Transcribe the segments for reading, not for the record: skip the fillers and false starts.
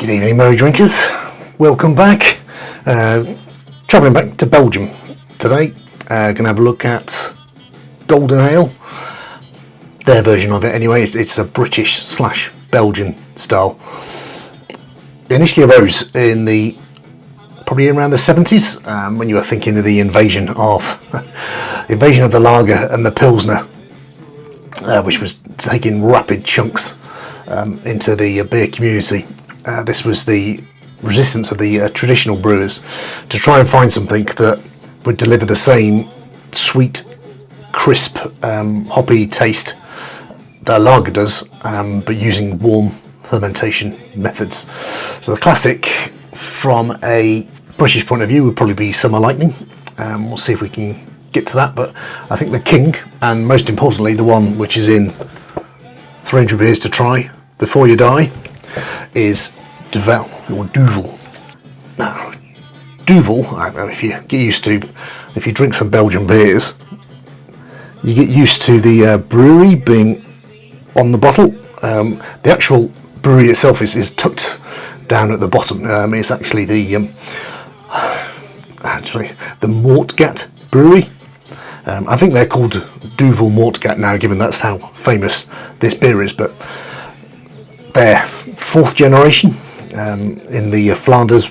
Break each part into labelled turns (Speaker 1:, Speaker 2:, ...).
Speaker 1: Good evening, merry drinkers. Welcome back. Travelling back to Belgium today. Going to have a look at Golden Ale. Their version of it anyway. It's a British / Belgian style. It initially arose in probably around the 70s, when you were thinking of the invasion of the lager and the pilsner, which was taking rapid chunks into the beer community. This was the resistance of the traditional brewers to try and find something that would deliver the same sweet, crisp, hoppy taste that a lager does, but using warm fermentation methods. So the classic from a British point of view would probably be Summer Lightning. We'll see if we can get to that, but I think the king, and most importantly the one which is in 300 beers to try before you die, is Duvel or Duvel. Now, Duvel, if you drink some Belgian beers, you get used to the brewery being on the bottle. The actual brewery itself is tucked down at the bottom. It's actually the Moortgat Brewery. I think they're called Duvel Moortgat now, given that's how famous this beer is, but they're fourth generation in the Flanders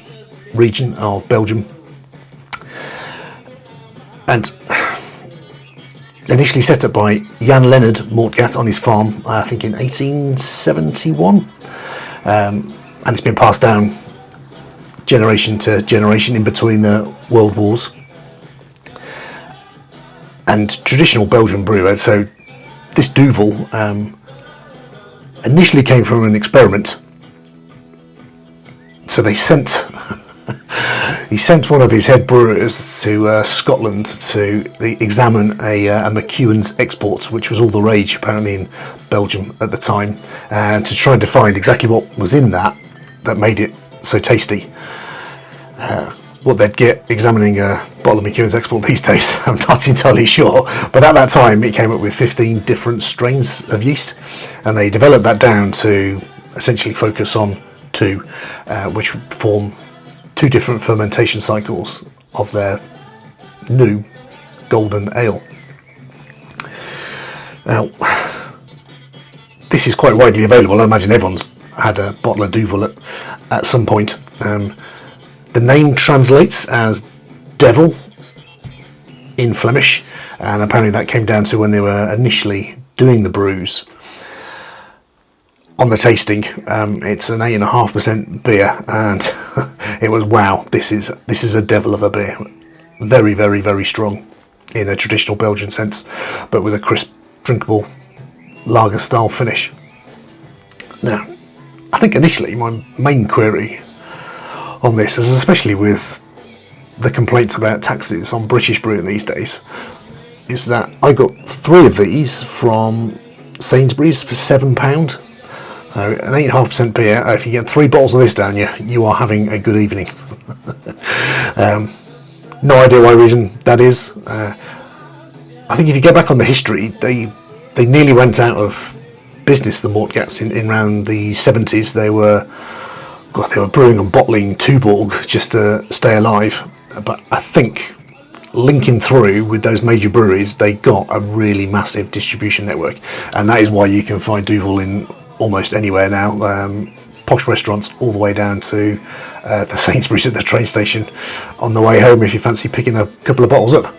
Speaker 1: region of Belgium, and initially set up by Jan Leonard Moortgat on his farm, I think in 1871, and it's been passed down generation to generation in between the world wars. And traditional Belgian brewer, so this Duvel initially came from an experiment. So he sent one of his head brewers to Scotland to examine a McEwen's export, which was all the rage apparently in Belgium at the time, and to try and find exactly what was in that made it so tasty. What they'd get examining a bottle of McEwen's export these days, I'm not entirely sure, but at that time it came up with 15 different strains of yeast, and they developed that down to essentially focus on two, which would form two different fermentation cycles of their new golden ale. Now, this is quite widely available. I imagine everyone's had a bottle of Duvel at some point. The name translates as devil in Flemish, and apparently that came down to when they were initially doing the brews. On the tasting, it's an 8.5% beer, and it was, wow, this is a devil of a beer. Very, very, very strong in a traditional Belgian sense, but with a crisp, drinkable lager style finish. Now, I think initially my main query on this is, especially with the complaints about taxes on British brewing these days, is that I got 3 of these from Sainsbury's for £7. So an 8.5% beer, if you get 3 bottles of this down you are having a good evening. No idea why reason that is. I think if you go back on the history, they nearly went out of business, the Moortgats, in around the 70s. They were brewing and bottling Tuborg just to stay alive. But I think linking through with those major breweries, they got a really massive distribution network, and that is why you can find Duvel in almost anywhere now. Posh restaurants all the way down to the Sainsbury's at the train station on the way home if you fancy picking a couple of bottles up.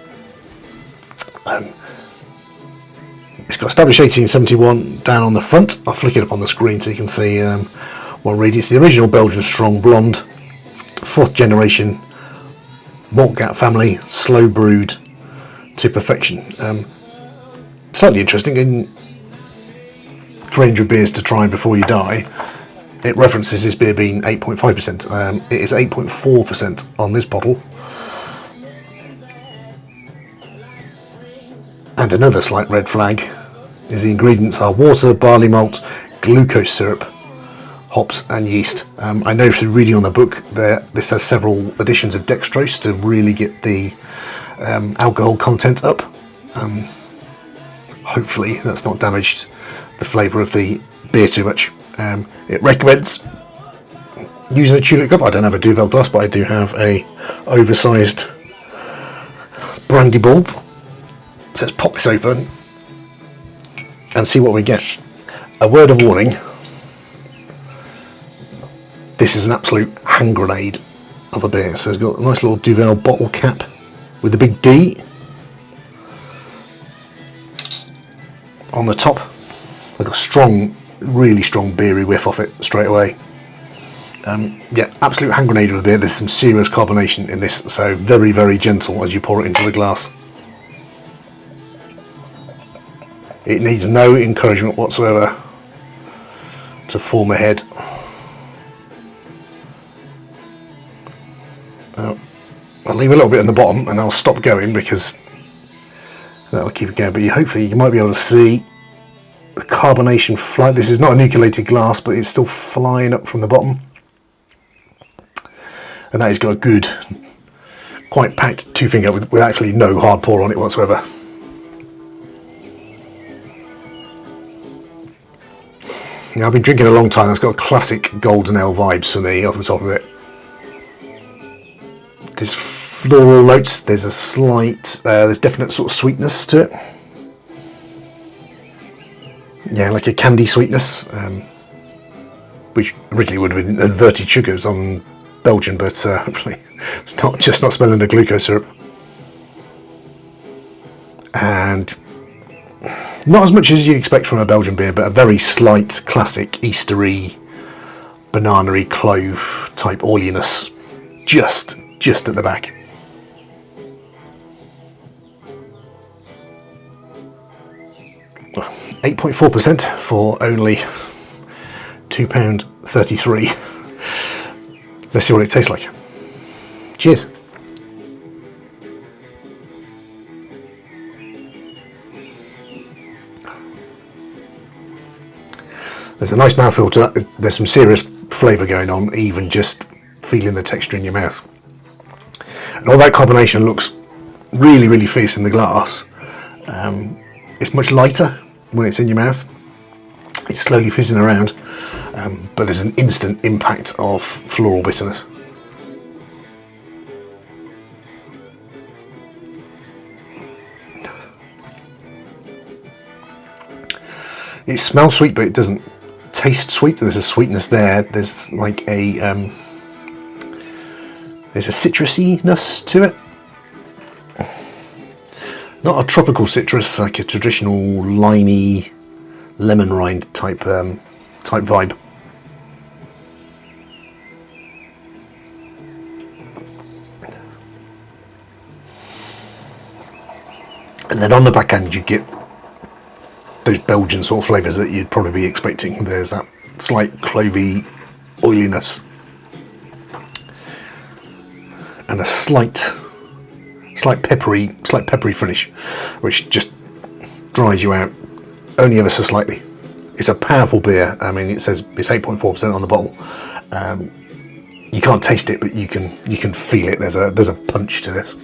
Speaker 1: It's got established 1871 down on the front. I'll flick it up on the screen so you can see what I read. It's the original Belgian strong blonde, 4th generation Moortgat family, slow brewed to perfection. Slightly interesting, in 300 beers to try before you die, it references this beer being 8.5%. It is 8.4% on this bottle. And another slight red flag is the ingredients are water, barley malt, glucose syrup, hops and yeast. I know through reading on the book this has several additions of dextrose to really get the alcohol content up. Hopefully that's not damaged the flavour of the beer too much. It recommends using a tulip cup. I don't have a Duvel glass, but I do have a oversized brandy bulb. So let's pop this open and see what we get. A word of warning, this is an absolute hand grenade of a beer. So it's got a nice little Duvel bottle cap with the big D on the top. Like a strong, really strong beery whiff off it straight away. Yeah, absolute hand grenade of a beer. There's some serious carbonation in this, so very, very gentle as you pour it into the glass. It needs no encouragement whatsoever to form a head. I'll leave a little bit in the bottom and I'll stop going because that'll keep it going, but hopefully you might be able to see the carbonation fly. This is not a nucleated glass, but it's still flying up from the bottom, and that has got a good, quite packed 2-finger with actually no hard pour on it whatsoever. Now, I've been drinking a long time. That's got classic golden ale vibes for me off the top of it. There's floral notes. There's a slight, there's definite sort of sweetness to it. Yeah, like a candy sweetness, which originally would have been inverted sugars on Belgian, but hopefully it's not just not smelling the glucose syrup. And not as much as you'd expect from a Belgian beer, but a very slight, classic Eastery, banana-y, clove type oiliness, just at the back. Well, 8.4% for only £2.33. Let's see what it tastes like. Cheers. There's a nice mouthfeel to that. There's some serious flavour going on, even just feeling the texture in your mouth. And all that carbonation looks really, really fierce in the glass. It's much lighter when it's in your mouth. It's slowly fizzing around, but there's an instant impact of floral bitterness. It smells sweet, but it doesn't taste sweet. There's a sweetness there. There's like a there's a citrusiness to it. Not a tropical citrus, like a traditional limey lemon rind type vibe. And then on the back end you get those Belgian sort of flavours that you'd probably be expecting. There's that slight clovey oiliness and a slight peppery finish, which just dries you out only ever so slightly. It's a powerful beer. I mean, it says it's 8.4% on the bottle. You can't taste it, but you can feel it. There's a punch to this.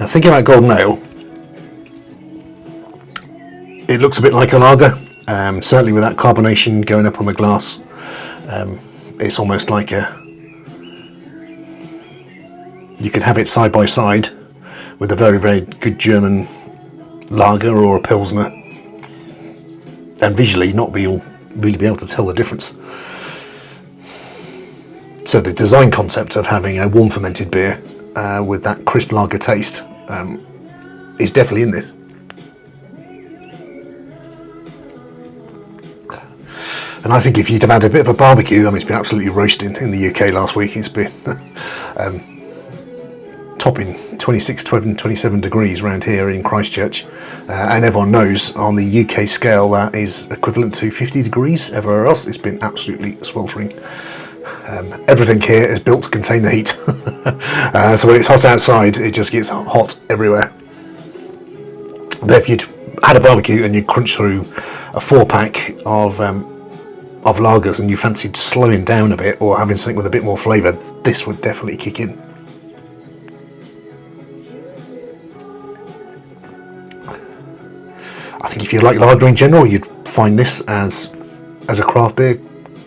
Speaker 1: Now, thinking about golden ale, it looks a bit like a lager. Certainly with that carbonation going up on the glass, it's almost like you could have it side by side with a very, very good German lager or a pilsner, and visually not really be able to tell the difference. So the design concept of having a warm fermented beer with that crisp lager taste is definitely in this. And I think if you'd have had a bit of a barbecue, I mean, it's been absolutely roasting in the UK last week. It's been topping 26, 27 degrees around here in Christchurch. And everyone knows on the UK scale that is equivalent to 50 degrees. Everywhere else, it's been absolutely sweltering. Everything here is built to contain the heat. So when it's hot outside, it just gets hot everywhere. But if you'd had a barbecue and you crunch through a 4-pack of lagers and you fancied slowing down a bit or having something with a bit more flavour, this would definitely kick in. you like lager in general, you'd find this as a craft beer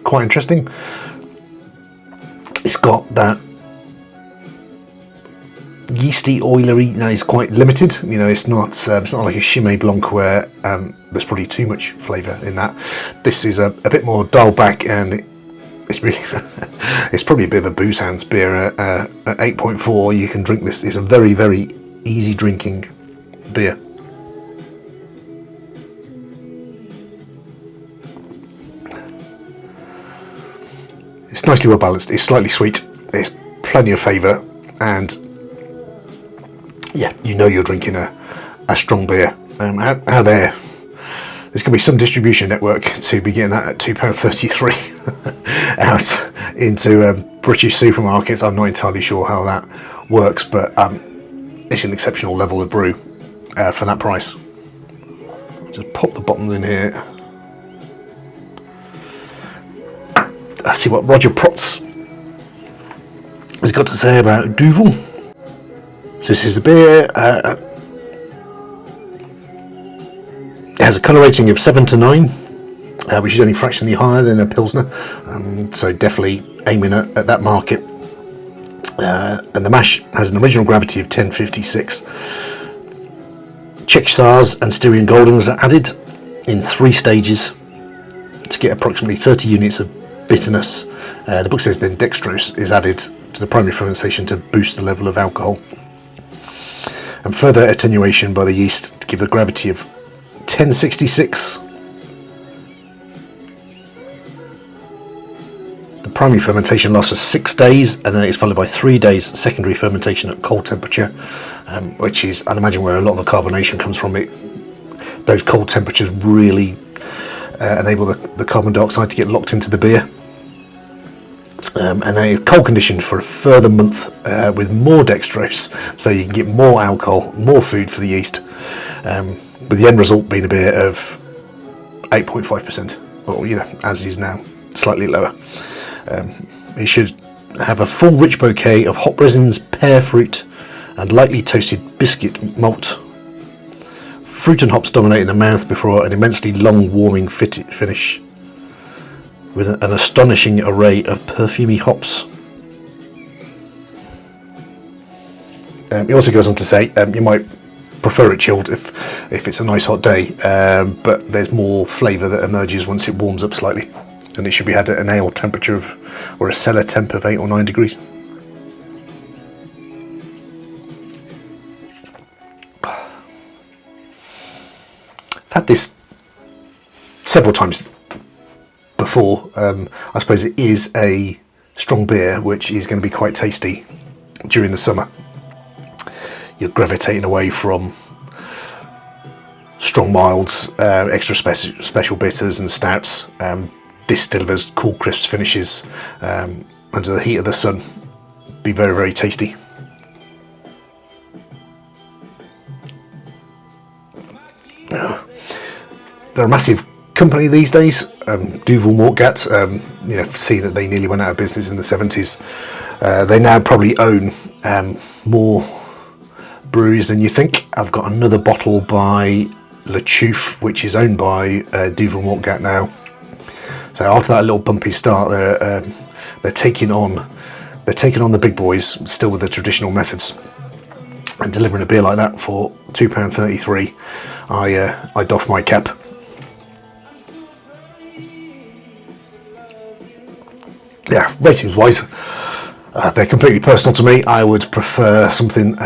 Speaker 1: quite interesting. It's got that yeasty, oilery. Now it's quite limited. You know, it's not like a Chimay Blanc where there's probably too much flavour in that. This is a bit more dialed back, and it's really it's probably a bit of a booze hands beer. At 8.4, you can drink this. It's a very, very easy drinking beer. It's nicely well balanced. It's slightly sweet. It's plenty of flavour, and yeah, you know you're drinking a strong beer. How there's going to be some distribution network to be getting that at £2.33 out into British supermarkets. I'm not entirely sure how that works, but it's an exceptional level of brew for that price. Just pop the bottom in here. Let's see what Roger Protz has got to say about Duvel. So this is a beer. It has a colour rating of 7 to 9, which is only fractionally higher than a pilsner. So definitely aiming at that market. And the mash has an original gravity of 1056. Czech Sars and Styrian Goldens are added in 3 stages to get approximately 30 units of bitterness. The book says then dextrose is added to the primary fermentation to boost the level of alcohol, and further attenuation by the yeast to give a gravity of 1066. The primary fermentation lasts for 6 days, and then it's followed by 3 days secondary fermentation at cold temperature, which is, I'd imagine, where a lot of the carbonation comes from. Those cold temperatures really enable the carbon dioxide to get locked into the beer. And then it's cold conditioned for a further month with more dextrose, so you can get more alcohol, more food for the yeast, with the end result being a beer of 8.5%, or, you know, as is now, slightly lower. It should have a full rich bouquet of hop resins, pear fruit, and lightly toasted biscuit malt. Fruit and hops dominating the mouth before an immensely long warming finish, with an astonishing array of perfumey hops. He also goes on to say you might prefer it chilled if it's a nice hot day, but there's more flavour that emerges once it warms up slightly, and it should be had at an ale temperature or a cellar temp of 8 or 9 degrees. I've had this several times before. I suppose it is a strong beer which is going to be quite tasty during the summer. You're gravitating away from strong milds, extra special bitters and stouts. This delivers cool, crisp finishes under the heat of the sun. Be very, very tasty. They're a massive company these days. Duvel Moortgat, see that they nearly went out of business in the 70s. They now probably own more breweries than you think. I've got another bottle by Le Chouffe, which is owned by Duvel Moortgat now. So after that little bumpy start, they're taking on the big boys, still with the traditional methods, and delivering a beer like that for £2.33. I doff my cap. Yeah, ratings wise, they're completely personal to me. I would prefer something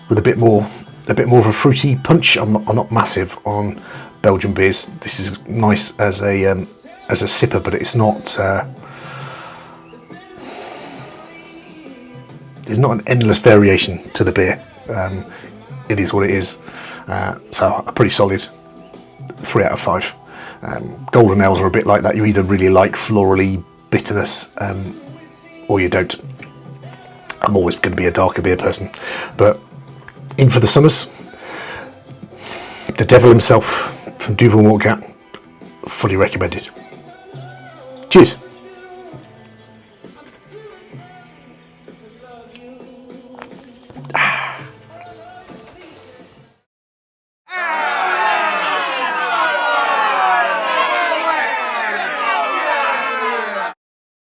Speaker 1: with a bit more of a fruity punch. I'm not massive on Belgian beers. This is nice as a sipper, but it's not. There's not an endless variation to the beer. It is what it is. So a pretty solid 3 out of 5. Golden ales are a bit like that. You either really like florally bitterness, or you don't. I'm always going to be a darker beer person, but in for the summers, the devil himself from Duvel Moortgat, fully recommended. Cheers.